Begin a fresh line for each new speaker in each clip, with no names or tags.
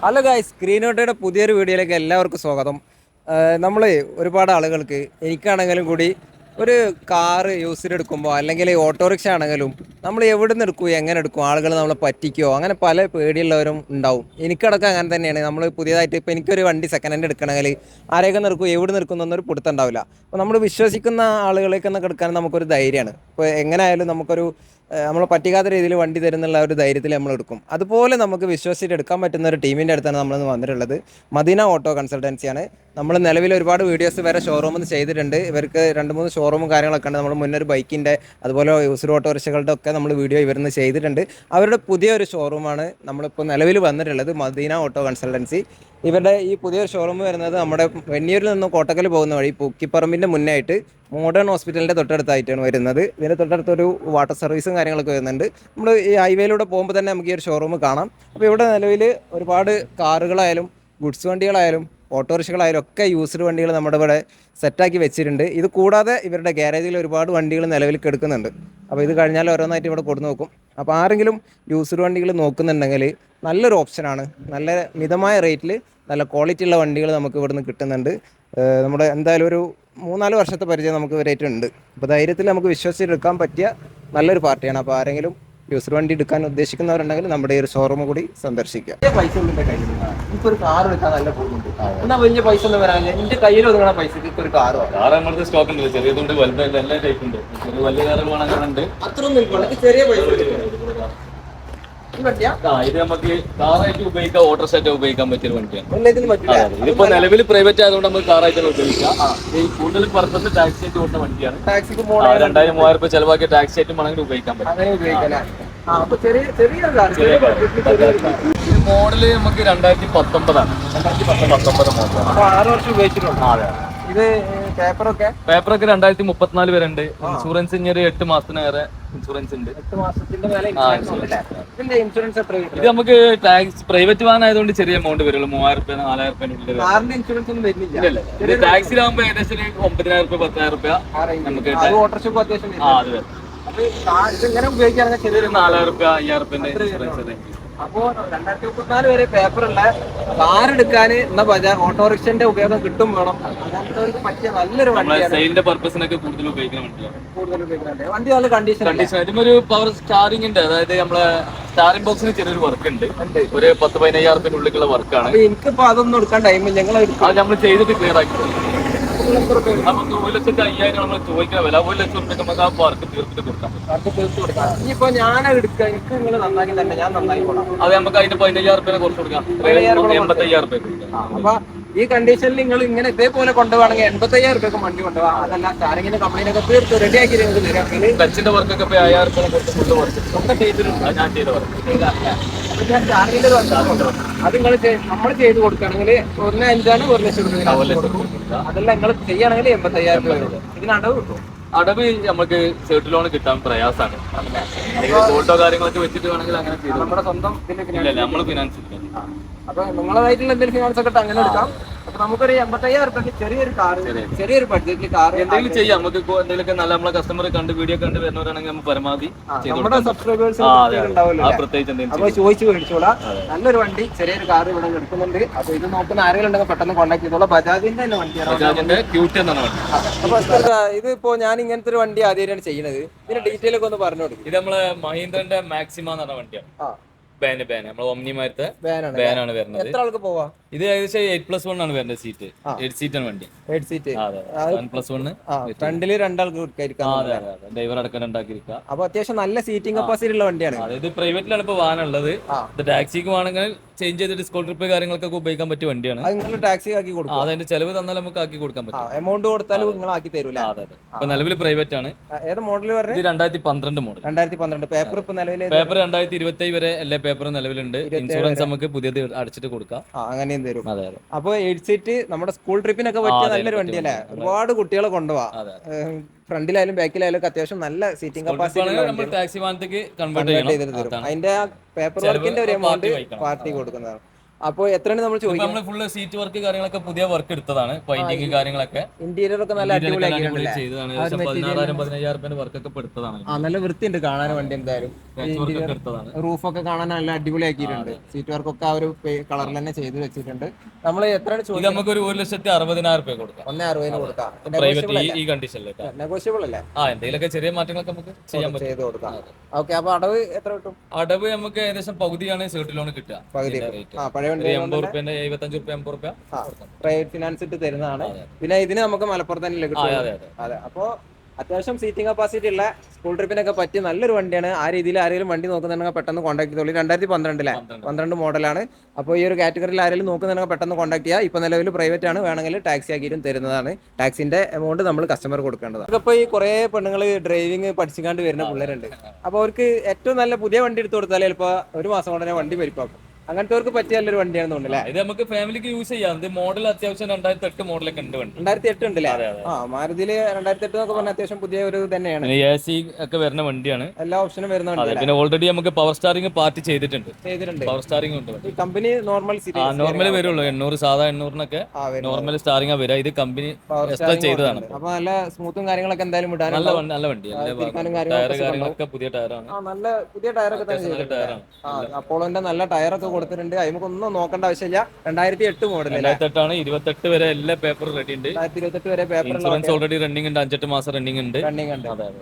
Hello guys, സ്ക്രീനോട്ടയുടെ പുതിയൊരു വീഡിയോയിലേക്ക് എല്ലാവർക്കും സ്വാഗതം. നമ്മൾ ഒരുപാട് ആളുകൾക്ക്, എനിക്കാണെങ്കിലും കൂടി, ഒരു കാറ് യൂസിനെടുക്കുമ്പോൾ അല്ലെങ്കിൽ ഓട്ടോറിക്ഷ ആണെങ്കിലും നമ്മൾ എവിടെ നിന്ന് എടുക്കും, എങ്ങനെ എടുക്കും, ആളുകൾ നമ്മളെ പറ്റിക്കോ, അങ്ങനെ പല പേടിയുള്ളവരും ഉണ്ടാവും. എനിക്കടക്കം അങ്ങനെ തന്നെയാണ്. നമ്മൾ പുതിയതായിട്ട് ഇപ്പോൾ എനിക്കൊരു വണ്ടി സെക്കൻഡ് ഹാൻഡ് എടുക്കണമെങ്കിൽ ആരെയൊക്കെ നിൽക്കും, എവിടെ നിൽക്കുന്നൊരു പിടുത്തം ഉണ്ടാവില്ല. അപ്പോൾ നമ്മൾ വിശ്വസിക്കുന്ന ആളുകളേക്കൊക്കെ എടുക്കാൻ നമുക്കൊരു ധൈര്യമാണ്. ഇപ്പോൾ എങ്ങനെയായാലും നമുക്കൊരു നമ്മൾ പറ്റിക്കാത്ത രീതിയിൽ വണ്ടി തരുന്നുള്ള ഒരു ധൈര്യത്തിൽ നമ്മൾ എടുക്കും. അതുപോലെ നമുക്ക് വിശ്വസിച്ചിട്ട് എടുക്കാൻ പറ്റുന്ന ഒരു ടീമിൻ്റെ അടുത്താണ് നമ്മൾ വന്നിട്ടുള്ളത്. മദീന ഓട്ടോ കൺസൾട്ടൻസിയാണ്. നമ്മൾ നിലവിൽ ഒരുപാട് വീഡിയോസ് വരെ ഷോറൂമിൽ നിന്ന് ചെയ്തിട്ടുണ്ട്. ഇവർക്ക് 2-3 ഷോറൂമും കാര്യങ്ങളൊക്കെ ഉണ്ട്. നമ്മൾ മുന്നേ ഒരു ബൈക്കിൻ്റെ അതുപോലെ യൂസർ ഓട്ടോറിക്ഷകളുടെ ഒക്കെ നമ്മൾ വീഡിയോ ഇവരിന്ന് ചെയ്തിട്ടുണ്ട്. അവരുടെ പുതിയൊരു ഷോറൂമാണ് നമ്മളിപ്പോൾ നിലവിൽ വന്നിട്ടുള്ളത്, മദീന ഓട്ടോ കൺസൾട്ടൻസി. ഇവരുടെ ഈ പുതിയൊരു ഷോറൂം വരുന്നത് നമ്മുടെ വെന്നിയൂരിൽ നിന്ന് കോട്ടക്കൽ പോകുന്ന വഴി പൂക്കിപ്പറമ്പിൻ്റെ മുന്നായിട്ട് മോഡേൺ ഹോസ്പിറ്റലിൻ്റെ തൊട്ടടുത്തായിട്ടാണ് വരുന്നത്. ഇതിൻ്റെ തൊട്ടടുത്തൊരു വാട്ടർ സർവീസും കാര്യങ്ങളൊക്കെ വരുന്നുണ്ട്. നമ്മൾ ഈ ഹൈവേയിലൂടെ പോകുമ്പോൾ തന്നെ നമുക്ക് ഈ ഒരു ഷോറൂം കാണാം. അപ്പോൾ ഇവിടെ നിലവിൽ ഒരുപാട് കാറുകളായാലും ഗുഡ്സ് വണ്ടികളായാലും ഓട്ടോറിക്ഷകളായാലും ഒക്കെ യൂസ്ഡ് വണ്ടികൾ നമ്മുടെ ഇവിടെ സെറ്റാക്കി വെച്ചിട്ടുണ്ട്. ഇത് കൂടാതെ ഇവരുടെ ഗ്യാരേജിൽ ഒരുപാട് വണ്ടികൾ നിലവിൽ കിടക്കുന്നുണ്ട്. അപ്പോൾ ഇത് കഴിഞ്ഞാൽ ഓരോന്നായിട്ട് ഇവിടെ കൊടുത്തു നോക്കും. അപ്പോൾ ആരെങ്കിലും യൂസ്ഡ് വണ്ടികൾ നോക്കുന്നുണ്ടെങ്കിൽ നല്ലൊരു ഓപ്ഷനാണ്. നല്ല മിതമായ റേറ്റിൽ നല്ല ക്വാളിറ്റി ഉള്ള വണ്ടികൾ നമുക്ക് ഇവിടുന്ന് കിട്ടുന്നുണ്ട്. നമ്മുടെ എന്തായാലും ഒരു 3-4 വർഷത്തെ പരിചയം നമുക്ക് ഇവരായിട്ടുണ്ട്. അപ്പോൾ ധൈര്യത്തിൽ നമുക്ക് വിശ്വസിച്ചെടുക്കാൻ പറ്റിയ നല്ലൊരു പാർട്ടിയാണ്. അപ്പോൾ ആരെങ്കിലും യൂസർ വണ്ടി എടുക്കാൻ ഉദ്ദേശിക്കുന്നവരുണ്ടെങ്കിൽ നമ്മുടെ ഈ ഒരു ഷോറൂം കൂടി സന്ദർശിക്കാം. പൈസ ഇപ്പോൾ ഒരു കാർ എടുക്കാൻ നല്ല പോകുന്നുണ്ട്. എന്നാൽ വലിയ പൈസ ഒന്നും വരാനില്ല. എൻ്റെ കയ്യിൽ ഒതുങ്ങണ പൈസക്ക് ഇപ്പോൾ ഒരു കാർ
നമ്മുടെ സ്റ്റോക്ക് ഉണ്ട്. ചെറിയതുണ്ട്, വലുതായിട്ട് എല്ലാ ടൈപ്പ് ഉണ്ട്. വലിയ കാറുകളാണ്.
അത്രയൊന്നും ഇല്ല, ചെറിയ പൈസ.
ഇത് നമുക്ക് കാറായിട്ട് ഉപയോഗിക്കാം, ഓട്ടോറിക്ഷ ഉപയോഗിക്കാൻ പറ്റിയ ഒരു വണ്ടിയാണ്. ഇതിപ്പോ നിലവിൽ പ്രൈവറ്റ് ആയതുകൊണ്ട് നമുക്ക് കാറായിട്ട് ഉപയോഗിക്കാം. ഈ കൂടുതൽ പർപ്പസ് ടാക്സി ആയിട്ട് ഓടുന്ന വണ്ടിയാണ്. 2000-3000 രൂപ ചെലവാക്കിയ ടാക്സി ആയിട്ട് വേണമെങ്കിൽ ഉപയോഗിക്കാൻ പറ്റും. മോഡല് നമുക്ക് 2019 ആണ്. 2019 മോഡലാണ്.
6 വർഷം ഉപയോഗിച്ചിട്ടുണ്ട്. ഇത് പേപ്പറൊക്കെ
2034 വരെ ഉണ്ട്. ഇൻഷുറൻസ് ഇനി ഒരു 8 മാസത്തിനേറെ ഇൻഷുറൻസ് ഉണ്ട്.
8 മാസത്തിന്റെ മേലെ ഇതിന്റെ ഇൻഷുറൻസ് എത്ര?
ഇത് നമുക്ക് ടാക്സ് പ്രൈവറ്റ് വാഹനം ആയതുകൊണ്ട് ചെറിയ എമൗണ്ട് വരുള്ളൂ. 3000 രൂപ 4000 രൂപ.
കാറിന്റെ ഇൻഷുറൻസ് ഒന്നും വരുന്നില്ല.
ടാക്സിലാകുമ്പോ ഏകദേശം 9000 രൂപ 10000 രൂപ നമുക്ക്
ഓട്ടോറിക്ഷ അത്യാവശ്യം.
ഇങ്ങനെ ഉപയോഗിക്കുകയാണെങ്കിൽ ചെറിയൊരു 4000 രൂപ 5000 രൂപ ഇൻഷുറൻസ്.
അപ്പോ 2034 വരെ പേപ്പറുള്ള കാർ എടുക്കാൻ എന്നാ ബജാജ് ഓട്ടോറിക്ഷന്റെ ഉപയോഗം കിട്ടും വേണം. അങ്ങനത്തെ പറ്റിയ നല്ലൊരു വണ്ടിയാണ്.
സെയിലിന്റെ പർപ്പസിനൊക്കെ കൂടുതൽ ഉപയോഗിക്കുന്ന വണ്ടിയാണ്.
വണ്ടി നല്ല കണ്ടീഷൻ.
ഇതിനൊരു പവർ സ്റ്റാറിംഗ് ഉണ്ട്. അതായത് നമ്മളെ സ്റ്റാറിംഗ് ബോക്സിന് ചെറിയൊരു വർക്ക് ഉണ്ട്. ഒരു 10-15 രൂപ ഉള്ളിലുള്ള വർക്കാണ്.
എനിക്കിപ്പോ അതൊന്നും എടുക്കാൻ ടൈമില്ല.
നമ്മൾ ചെയ്തിട്ട് ക്ലിയർ ആക്കി. നമുക്ക് 1,05,000 നമ്മൾ ചോദിക്കുന്ന വില. 1,00,000 രൂപ നമുക്ക് ആ വർക്ക് തീർത്തിട്ട് കൊടുക്കാം.
ഇനിയിപ്പോ ഞാൻ എടുക്കാം, എനിക്ക് നിങ്ങൾ നന്നാക്കി തന്നെ ഞാൻ നന്നാക്കി കൊടുക്കാം.
അത് നമുക്ക് അതിന്റെ 15,000 രൂപ കുറച്ച് കൊടുക്കാം. 85,000 രൂപ.
അപ്പൊ ഈ കണ്ടീഷനിൽ നിങ്ങൾ ഇങ്ങനെ ഇതേപോലെ കൊണ്ടുപോകണമെങ്കിൽ 85,000 രൂപ വണ്ടി കൊണ്ടുപോകാം. അതല്ല സ്റ്റാറിങ്ങിന്റെ കംപ്ലൈനൊക്കെ തീർത്ത് റെഡിയാക്കി
ടച്ചിന്റെ വർക്കൊക്കെ 5,000 രൂപ കൊടുത്ത് ഫുള്ള് വർക്ക് ഒക്കെ ചെയ്തിട്ടുണ്ട്. ഞാൻ ചെയ്ത വർക്ക്
സ്റ്റാറിങ്ങിന്റെ ഒരു വർക്കാണ്. അത് നിങ്ങൾ നമ്മൾ ചെയ്ത് കൊടുക്കുകയാണെങ്കിൽ 1,05,000 1,00,000 രൂപ. അതല്ല നിങ്ങൾ ചെയ്യുകയാണെങ്കിൽ 85,000 രൂപ. ഇതിനടവ് കിട്ടും.
അടവ് നമുക്ക് സെർട്ട് ലോൺ കിട്ടാൻ പ്രയാസമാണ്. ഫോട്ടോ കാര്യങ്ങളൊക്കെ വെച്ചിട്ട് വേണമെങ്കിൽ അങ്ങനെ ചെയ്തു.
നമ്മുടെ സ്വന്തം
നമ്മൾ ഫിനാൻസ് എടുക്കാം.
അപ്പൊ നിങ്ങളതായിട്ടുള്ള എന്തെങ്കിലും ഫിനാൻസ് ഒക്കെ അങ്ങനെ എടുക്കാം. അപ്പൊ നമുക്കൊരു 85,000 രൂപയ്ക്ക് ചെറിയൊരു കാർ, ചെറിയൊരു ബഡ്ജറ്റിൽ കാർ
എന്തെങ്കിലും ചെയ്യാം. നമുക്ക് എന്തെങ്കിലും നല്ല നമ്മളെ കസ്റ്റമർ കണ്ട് വീഡിയോ കണ്ട് വരുന്നവരാണെങ്കിൽ നമുക്ക് പരമാവധി
നമ്മുടെ സബ്സ്ക്രൈബേഴ്സ് ഉണ്ടാവില്ല. അപ്പൊ ചോദിച്ചു മേടിച്ചോളാം. നല്ലൊരു വണ്ടി, ചെറിയൊരു കാർ ഇവിടെ എടുക്കുന്നുണ്ട്. അപ്പൊ ഇത് നോക്കുന്ന ആരെങ്കിലും ഉണ്ടെങ്കിൽ പെട്ടെന്ന് കോൺടാക്ട് ചെയ്തോളാം. ബജാജിന്റെ തന്നെ വണ്ടിയാണ്.
ബജാജിന്റെ ക്യൂട്ട് എന്നാണ് വണ്ടി.
അപ്പൊ ഇതിപ്പോ ഞാൻ ഇങ്ങനത്തെ ഒരു വണ്ടി ആദ്യമായിട്ടാണ് ചെയ്യുന്നത്. ഇതിന്റെ ഡീറ്റെയിൽ ഒക്കെ ഒന്ന് പറഞ്ഞു കൊടുക്കും.
ഇത് നമ്മളെ മഹീന്ദ്രന്റെ മാക്സിമ എന്ന് പറഞ്ഞ വണ്ടിയാണ്. ബാൻ നമ്മൾ ഒമ്നിമാരത്തെ ബാനാണ് വരുന്നത്.
എത്ര ആൾക്ക് പോവാ?
ഇത് ഏകദേശം 8+1 ആണ് വരുന്നത്. സീറ്റ് 8 സീറ്റാണ് വണ്ടി.
8 സീറ്റ്.
7+1.
ഫ്രണ്ടില് 2 ആൾക്ക്
ഡ്രൈവർ അടക്കം 2 ആക്കിയിരിക്കാം.
അപ്പൊ അത്യാവശ്യം നല്ല സീറ്റിംഗ് കപ്പാസിറ്റി ഉള്ള വണ്ടിയാണ്.
അതായത് പ്രൈവറ്റിലാണ് ഇപ്പൊ വാഹനം ഉള്ളത്. ടാക്സിക്ക് വേണമെങ്കിൽ ചേഞ്ച് ചെയ്ത് ഡിസ്കൗണ്ട് ട്രിപ്പ് കാര്യങ്ങൾക്കൊക്കെ ഉപയോഗിക്കാൻ പറ്റിയ വണ്ടിയാണ്.
ടാക്സി ആക്കി കൊടുക്കും.
അതിന്റെ ചെലവ് തന്നാൽ നമുക്ക് ആക്കി കൊടുക്കാൻ പറ്റും.
എമൗണ്ട് കൊടുത്താലും നിങ്ങൾ ആക്കി തരൂല.
അപ്പൊ നിലവിൽ പ്രൈവറ്റ് ആണ്.
ഏത് മോഡൽ പറഞ്ഞത്?
2012 മോഡൽ.
2012. പേപ്പർ ഇപ്പൊ നിലവിൽ
പേപ്പർ 2027 വരെ എല്ലാ പേപ്പറും നിലവിലുണ്ട്. ഇൻഷുറൻസ് നമുക്ക് പുതിയത് അടിച്ചിട്ട് കൊടുക്കാം.
അങ്ങനെയും തരും. അപ്പൊ 8 സീറ്റ് നമ്മുടെ സ്കൂൾ ട്രിപ്പിനൊക്കെ പറ്റിയ നല്ലൊരു വണ്ടിയല്ലേ. ഒരുപാട് കുട്ടികളെ കൊണ്ടുപോവാ. ഫ്രണ്ടിലായാലും ബാക്കിലായാലും അത്യാവശ്യം നല്ല സീറ്റിംഗ് കപ്പാസിറ്റി.
ടാക്സി വാഹനത്തേക്ക് കൺവേർട്ട് ചെയ്യണം.
അതിന്റെ പേപ്പർ വർക്കിന്റെ ഒരു എമൗണ്ട് പാർട്ടി കൊടുക്കുന്നതാണ്. അപ്പോൾ എത്രയാണ് നമ്മൾ ചോദിക്കുന്നത്?
നമ്മള് ഫുള്ള് സീറ്റ് വർക്ക് കാര്യങ്ങളൊക്കെ പുതിയ വർക്ക് എടുത്തതാണ്, പെയിന്റിങ് കാര്യങ്ങളൊക്കെ
ഇന്റീരിയർ ഒക്കെ നല്ല അടിപൊളിയാക്കിയിട്ടുണ്ട്.
ചെയ്തതാണ്. 16,000-15,000 റുപ്യ വർക്കൊക്കെ എടുത്തതാണ്.
നല്ല വൃത്തിയുണ്ട് കാണാൻ വണ്ടി. എന്തായാലും
എടുത്തതാണ്.
റൂഫൊക്കെ കാണാൻ നല്ല അടിപൊളിയാക്കിയിട്ടുണ്ട്. സീറ്റ് വർക്കൊക്കെ ആ ഒരു കളറിൽ തന്നെ ചെയ്ത് വെച്ചിട്ടുണ്ട്. നമ്മൾ എത്രയാണ് ചോദിക്കുന്നത്?
നമുക്ക് ഒരു 1,60,000 റുപ്യ കൊടുക്കാം.
1,60,000 കൊടുക്കാം.
ഈ കണ്ടീഷനിലേക്ക്
നെഗോഷ്യബിൾ അല്ലേ?
എന്തെങ്കിലുമൊക്കെ ചെറിയ മാറ്റങ്ങളൊക്കെ നമുക്ക് ചെയ്യാൻ പറ്റും,
ചെയ്ത് കൊടുക്കാം. ഓക്കെ, അപ്പൊ അടവ് എത്ര കിട്ടും?
അടവ് നമുക്ക് ഏകദേശം പകുതിയാണ് സീട്ട് ലോൺ കിട്ടുക.
പകുതി. പഴയ
80 റുപ്യ, 75 റുപ്യ, 50 റുപ്യ
പ്രൈവറ്റ് ഫിനാൻസ് ഇട്ട് തരുന്നതാണ്. പിന്നെ ഇതിന് നമുക്ക് മലപ്പുറത്ത് തന്നെ കിട്ടും. അതെ, അപ്പോ അത്യാവശ്യം സീറ്റിംഗ് കപ്പാസിറ്റി ഉള്ള സ്കൂൾ ട്രിപ്പിനൊക്കെ പറ്റിയ നല്ലൊരു വണ്ടിയാണ്. ആ രീതിയിൽ ആരെങ്കിലും വണ്ടി നോക്കുന്നുണ്ടെങ്കിൽ പെട്ടെന്ന് കോൺടാക്ട് ചെയ്തോളൂ. 2012 മോഡലാണ്. അപ്പോൾ ഈ ഒരു കാറ്റഗറിയിൽ ആരെങ്കിലും നോക്കുന്നുണ്ടെങ്കിൽ പെട്ടെന്ന് കോൺടാക്ട് ചെയ്യുക. ഇപ്പോൾ നിലവിൽ പ്രൈവറ്റ് ആണ്, വേണമെങ്കിൽ ടാക്സി ആക്കിയിട്ടും തരുന്നതാണ്. ടാക്സിന്റെ എമൗണ്ട് നമ്മൾ കസ്റ്റമർ കൊടുക്കേണ്ടതാണ്. അപ്പോൾ ഈ കുറേ പെണ്ണുങ്ങൾ ഡ്രൈവിംഗ് പഠിച്ചുകൊണ്ട് വരുന്ന പിള്ളേരുണ്ട്. അപ്പോൾ അവർക്ക് ഏറ്റവും നല്ല പുതിയ വണ്ടി എടുത്തു കൊടുത്താൽ ചിലപ്പോൾ ഒരു മാസം കൊണ്ട് തന്നെ വണ്ടി പരിപ്പാക്കും. അങ്ങനത്തെ പറ്റിയ നല്ലൊരു വണ്ടിയാണെന്ന് തോന്നുന്നില്ലേ?
ഇത് നമുക്ക് ഫാമിലിക്ക് യൂസ് ചെയ്യാം. ഇത് മോഡൽ അത്യാവശ്യം 2008 മോഡലൊക്കെ ഉണ്ട്.
2008 ഉണ്ടല്ലേ? മാരുതിയില് 2008 എന്നൊക്കെ പറഞ്ഞാൽ അത്യാവശ്യം പുതിയ ഒരു തന്നെയാണ്.
AC ഒക്കെ വരുന്ന വണ്ടിയാണ്, എല്ലാ
ഓപ്ഷനും വരുന്നുണ്ട്.
പിന്നെ ഓൾറെഡി നമുക്ക് പവർ സ്റ്റാറിംഗ് പാർട്ടി ചെയ്തിട്ടുണ്ട്. പവർ സ്റ്റാറിംഗ് ഉണ്ട്.
കമ്പനി നോർമൽ
നോർമൽ വരുള്ളൂ. 800 സാധാ 800-നൊക്കെ നോർമൽ സ്റ്റാറിംഗ് വരിക. ഇത് കമ്പനി എക്സ്ട്രാ ചെയ്തതാണ്.
അപ്പൊ നല്ല സ്മൂത്തും കാര്യങ്ങളൊക്കെ എന്തായാലും ഇടാൻ
നല്ല വണ്ടി. ടയർ കാര്യങ്ങളൊക്കെ പുതിയ ടയറാണ്.
നല്ല പുതിയ ടയറൊക്കെ തന്നെ. അപ്പോളോന്റെ നല്ല ടയറൊക്കെ കൊടുത്തിട്ടുണ്ട്. നമുക്കൊന്നും നോക്കേണ്ട ആവശ്യമില്ല. 2008 മോഡൽ.
2008 28 വരെ എല്ലാ പേപ്പറും റെഡി ഉണ്ട്.
2028 വരെ പേപ്പർ
ഇൻഷുറൻസ് ഓൾറെഡി റണ്ണിംഗ് ഉണ്ട്. 5-8 മാസം റണ്ണിംഗ് ഉണ്ട്.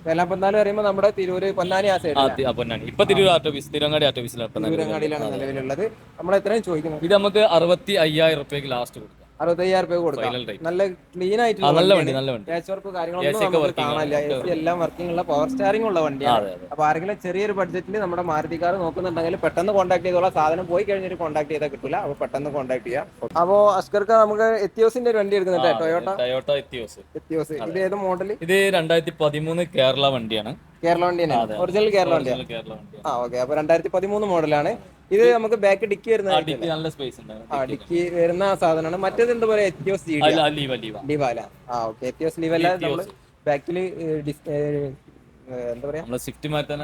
വേലാപ്പന്നാല് പറയുമ്പോൾ നമ്മുടെ തിരൂര് പൊന്നാനി ആ സൈഡ്.
പൊന്നാനി ഇപ്പൊ തിരൂർ ആർട്ടിഫിസ്, തിരുവങ്ങാടി ആർട്ടിഫിസിലാണ്
നിലവിലുള്ളത്. നമ്മൾ എത്രയും ചോദിക്കുന്നത്?
ഇത് നമുക്ക് 65,000 റുപ്യക്ക് ലാസ്റ്റ് കൊടുക്കാം.
65,000 രൂപ കൊടുക്കാം. നല്ല ക്ലീൻ ആയിട്ടുള്ള
നല്ല വണ്ടി.
പാച്ച് വർക്ക് കാര്യങ്ങളൊന്നും കാണാനില്ല. AC എല്ലാം വർക്കിംഗ് ഉള്ള പവർ സ്റ്റാറിംഗ് ഉള്ള വണ്ടിയാണ്. അപ്പൊ ആരെങ്കിലും ചെറിയൊരു ബഡ്ജറ്റിൽ നമ്മുടെ മാരുതി കാർ നോക്കുന്നുണ്ടെങ്കിൽ പെട്ടെന്ന് കോൺടാക്ട് ചെയ്തോളാം. സാധനം പോയി കഴിഞ്ഞിട്ട് കോൺടാക്ട് ചെയ്താൽ കിട്ടില്ല. അപ്പൊ പെട്ടെന്ന് കോൺടാക്ട് ചെയ്യാം. അപ്പോ അസ്കർക്ക് നമുക്ക് എത്തിയോസിന്റെ ഒരു വണ്ടി എടുക്കുന്നുണ്ട്.
Toyota Etios.
ഇത് ഏത് മോഡൽ?
ഇത് 2013 കേരള വണ്ടിയാണ്.
കേരള വണ്ടിയാണ്. ഒറിജിനൽ കേരള വണ്ടിയാണ്. ഓക്കെ, അപ്പൊ 2013 മോഡലാണ്. ഇത് നമുക്ക് ബാക്ക് ഡിക്കി വരുന്ന
നല്ല സ്പേസ് ഉണ്ട്.
ഡിക്കി വരുന്ന സാധനമാണ്. മറ്റേത് എന്താ പറയാ? എത്തിയോസ് ലീവ. ഓക്കെ, എത്തിയോസ് ലീവ് അല്ല. നമ്മള് ബാക്കില് എന്താ പറയാ,
സ്വിഫ്റ്റ് മാറ്റാൻ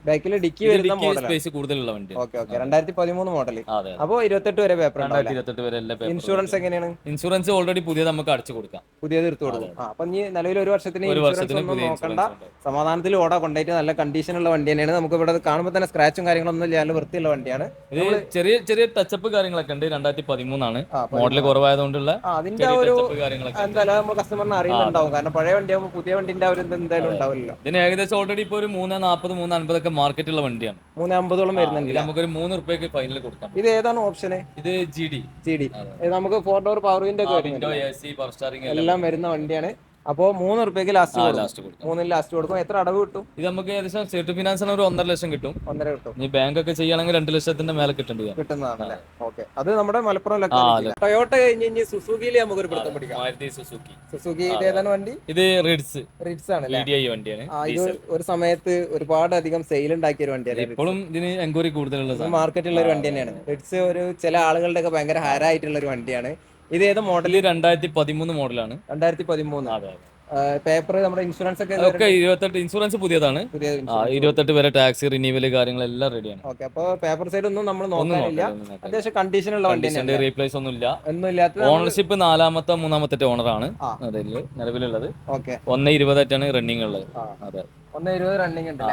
ബാക്കിൽ ഡിക്കി വരുന്ന മോഡൽ,
സ്പേസ് കൂടുതലുള്ള വണ്ടി.
Okay, 2013 model. അപ്പൊ 28 വരെ പേപ്പർ.
28 വരെ എല്ലാ പേപ്പർ.
ഇൻഷുറൻസ് എങ്ങനെയാണ്?
ഇൻഷുറൻസ് ഓൾറെഡി പുതിയത് നമുക്ക് അടച്ചു കൊടുക്കാം.
പുതിയത് എടുത്തു കൊടുക്കും. അപ്പൊ ഇനി നിലവിൽ ഒരു വർഷത്തിന് നോക്കണ്ട, സമാധാനത്തിൽ ഓടാ കൊണ്ടായിട്ട് നല്ല കണ്ടീഷനുള്ള വണ്ടി തന്നെയാണ്. നമുക്ക് ഇവിടെ കാണുമ്പോൾ തന്നെ സ്ക്രാച്ചും കാര്യങ്ങളൊന്നും ഇല്ല. നല്ല വൃത്തിയുള്ള വണ്ടിയാണ്.
ഇത് ചെറിയ ചെറിയ ടച്ചപ്പ് കാര്യങ്ങളൊക്കെ ഉണ്ട്. 2013 ആണ്, മോഡൽ കുറവായതുകൊണ്ടുള്ള
അതിന്റെ ഒരു എന്തായാലും നമ്മൾ കസ്റ്റമറിന് അറിയുന്നുണ്ടാവും. കാരണം പഴയ വണ്ടിയാകുമ്പോൾ പുതിയ വണ്ടിന്റെ ഒരു എന്തായാലും ഉണ്ടാവില്ല.
ഏകദേശം ഓൾറെഡി ഇപ്പൊ ഒരു 340, 350 ഒക്കെ മാർക്കറ്റുള്ള വണ്ടിയാണ്.
350ഓളം വരുന്നുണ്ട്.
നമുക്കൊരു 3 റുപ്യക്ക് ഫൈനൽ കൊടുക്കാം.
ഇത് ഏതാണ് ഓപ്ഷന്?
ഇത് GD.
നമുക്ക് 4 ഡോർ പവർ വിൻഡോ എല്ലാം വരുന്ന വണ്ടിയാണ്. അപ്പോ 3 റുപ്യക്ക് ലാസ്റ്റ് കൊടുക്കും. 3 ലാസ്റ്റ് കൊടുക്കും. എത്ര അടവ് കിട്ടും?
ഇത് നമുക്ക് ഏകദേശം സെറ്റ് ഫിനാൻസ് ഒരു 1.5 ലക്ഷം കിട്ടും.
1.5 കിട്ടും.
ഈ ബാങ്ക് ഒക്കെ ചെയ്യുകയാണെങ്കിൽ 2 ലക്ഷത്തിന്റെ മേലെ കിട്ടുന്നതാണ്.
അത് നമ്മുടെ മലപ്പുറം. ടൊയോട്ട കഴിഞ്ഞ് സുസുക്കിയിൽ നമുക്ക് ഒരു പിടുത്തം പിടിക്കാം. സുസുക്കി ഇത് ഏതാണ് വണ്ടി?
ഇത് റിഡ്സ്
ആണ്.
വണ്ടിയാണ്.
ഒരു സമയത്ത് ഒരുപാട് അധികം സെയിൽ ഉണ്ടാക്കിയ ഒരു വണ്ടിയാണ്.
ഇപ്പോഴും ഇതിന് എൻക്വയറി കൂടുതലുള്ള
മാർക്കറ്റുള്ള ഒരു വണ്ടി തന്നെയാണ്. റിഡ്സ് ഒരു ചില ആളുകളുടെ ഒക്കെ ഭയങ്കര ഹരായിട്ടുള്ള ഒരു വണ്ടിയാണ്. ഇത് ഏത് മോഡൽ?
2013 മോഡലാണ്.
2013. പേപ്പർ നമ്മുടെ ഇൻഷുറൻസ് ഒക്കെ
28 ഇൻഷുറൻസ് പുതിയതാണ്. 28 വരെ ടാക്സി റിന്യൂവൽ കാര്യങ്ങളെല്ലാം റെഡിയാണ്.
ഓക്കെ, അപ്പൊ പേപ്പർ സൈഡ് ഒന്നും നമ്മൾ നോക്കാനില്ല. അത്യാവശ്യം കണ്ടീഷനുള്ള വണ്ടി,
റീപ്ലേസ് ഒന്നുമില്ല. ഓണർഷിപ്പ് 4-ാമത്തെ 3-ാമത്തെ ഓണറാണ് അതിൽ നിലവിലുള്ളത്. 1.20 റണ്ണിംഗ് ഉള്ളത്. അതെ,
1.20 റണ്ണിംഗ് ഉണ്ട്.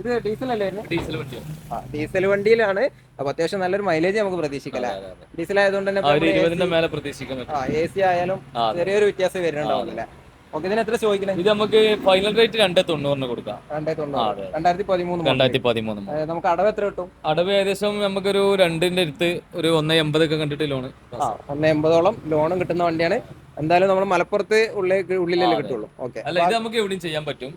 ഇത് ഡീസൽ അല്ലേ?
ഡീസൽ വണ്ടിയാണ്.
ഡീസൽ വണ്ടിയിലാണ്. അപ്പൊ അത്യാവശ്യം നല്ലൊരു മൈലേജ് നമുക്ക് പ്രതീക്ഷിക്കാം. ഡീസൽ ആയതുകൊണ്ട് തന്നെ
20 മേലെ പ്രതീക്ഷിക്കാൻ പറ്റും.
AC ആയാലും ചെറിയൊരു വ്യത്യാസം വരുന്നുണ്ടാവില്ല. ഓക്കെ, ഇതിന് എത്ര ചോദിക്കുന്നത്?
ഇത് നമുക്ക് ഫൈനൽ റേറ്റ് 290 കൊടുക്കാം. 2013.
നമുക്ക് അടവ് എത്ര കിട്ടും?
അടവ് ഏകദേശം നമുക്കൊരു 2ന്റെ അടുത്ത് ഒരു 1.80 ഒക്കെ കണ്ടിട്ട് ലോണ്
1.80ഓളം ലോണും കിട്ടുന്ന വണ്ടിയാണ്. എന്തായാലും നമ്മൾ മലപ്പുറത്ത് ഉള്ളിലല്ലേ കിട്ടുള്ളൂ. ഓക്കെ,
അല്ല ഇത് നമുക്ക് എവിടെയും ചെയ്യാൻ പറ്റും.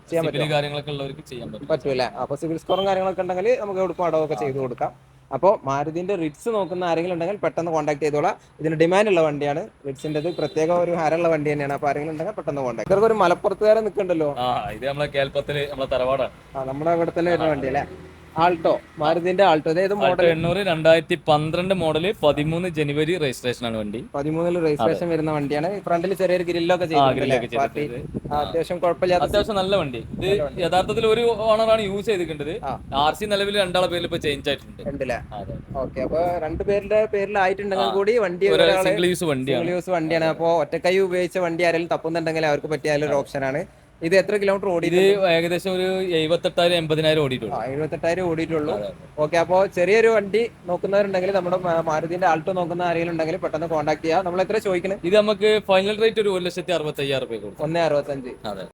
കാര്യങ്ങളൊക്കെ ഉള്ളവർക്ക് ചെയ്യാൻ
പറ്റൂല. അപ്പൊ സിവിൽ സ്കോറും കാര്യങ്ങളൊക്കെ ഉണ്ടെങ്കിൽ നമുക്ക് എവിടെ അടവൊക്കെ ചെയ്ത് കൊടുക്കാം. അപ്പോൾ മാരുതിന്റെ റിഡ്സ് നോക്കുന്ന ആരെങ്കിലും ഉണ്ടെങ്കിൽ പെട്ടെന്ന് കോൺടാക്ട് ചെയ്തോളാം. ഇതിന് ഡിമാൻഡ് ഉള്ള വണ്ടിയാണ്. റിഡ്സിന്റെ പ്രത്യേക ഒരു ഹരമുള്ള വണ്ടി തന്നെയാണ്. അപ്പൊ ആരെങ്കിലും ഉണ്ടെങ്കിൽ പെട്ടെന്ന് കോൺടാക്ട്. ഇതൊക്കെ ഒരു മലപ്പുറത്തുകാരൻ നിൽക്കണ്ടല്ലോ.
ഇത് നമ്മളെ കേൾപ്പത്തില് നമ്മളെ തറവാടാണ്.
നമ്മുടെ ഇവിടെ തന്നെ വരുന്ന വണ്ടി അല്ലേ? ആൾട്ടോ, മാരുതിന്റെ ആൾട്ടോ. ഏത് മോഡൽ?
800 2012 മോഡല്, 13 ജനുവരി രജിസ്ട്രേഷൻ ആണ് വണ്ടി.
13 രജിസ്ട്രേഷൻ വരുന്ന വണ്ടിയാണ്. ഫ്രണ്ടിൽ ചെറിയൊരു ഗ്രില്ലൊക്കെ അത്യാവശ്യം കുഴപ്പമില്ലാത്ത,
അത്യാവശ്യം നല്ല വണ്ടി. ഇത് യഥാർത്ഥത്തിൽ ഒരു ഓണറാണ് യൂസ് ചെയ്തിട്ടുള്ളത്. RC നിലവിൽ രണ്ടാളെ പേരിൽ ഇപ്പൊ ചേഞ്ച് ആയിട്ടുണ്ട്.
ഉണ്ടല്ലേ? ഓക്കെ. അപ്പൊ രണ്ടുപേരുടെ പേരിലായിട്ടുണ്ടെങ്കിൽ കൂടി വണ്ടി
സിംഗിൾ യൂസ്
വണ്ടിയാണ്. അപ്പൊ ഒറ്റക്കൈ ഉപയോഗിച്ച വണ്ടി ആരെങ്കിലും തപ്പുന്നുണ്ടെങ്കിൽ അവർക്ക് പറ്റിയ ഒരു ഓപ്ഷനാണ്. ഇത് എത്ര കിലോമീറ്റർ ഓടി?
ഇത് ഏകദേശം ഒരു 78,000-80,000 ഓടിയിട്ടുള്ളൂ.
78,000 ഓടിയിട്ടുള്ളൂ. ഓക്കെ. അപ്പോൾ ചെറിയൊരു വണ്ടി നോക്കുന്നവരുണ്ടെങ്കിൽ, നമ്മുടെ മാരുതിന്റെ ആൾട്ടോ നോക്കുന്ന ആരെങ്കിലും ഉണ്ടെങ്കിൽ പെട്ടെന്ന് കോൺടാക്ട് ചെയ്യാം. നമ്മൾ എത്ര ചോദിക്കുന്നത്?
ഇത് നമുക്ക് ഫൈനൽ റേറ്റ് ഒരു 1,65,000 രൂപ കൊടുക്കും.
1,65.
അതെ.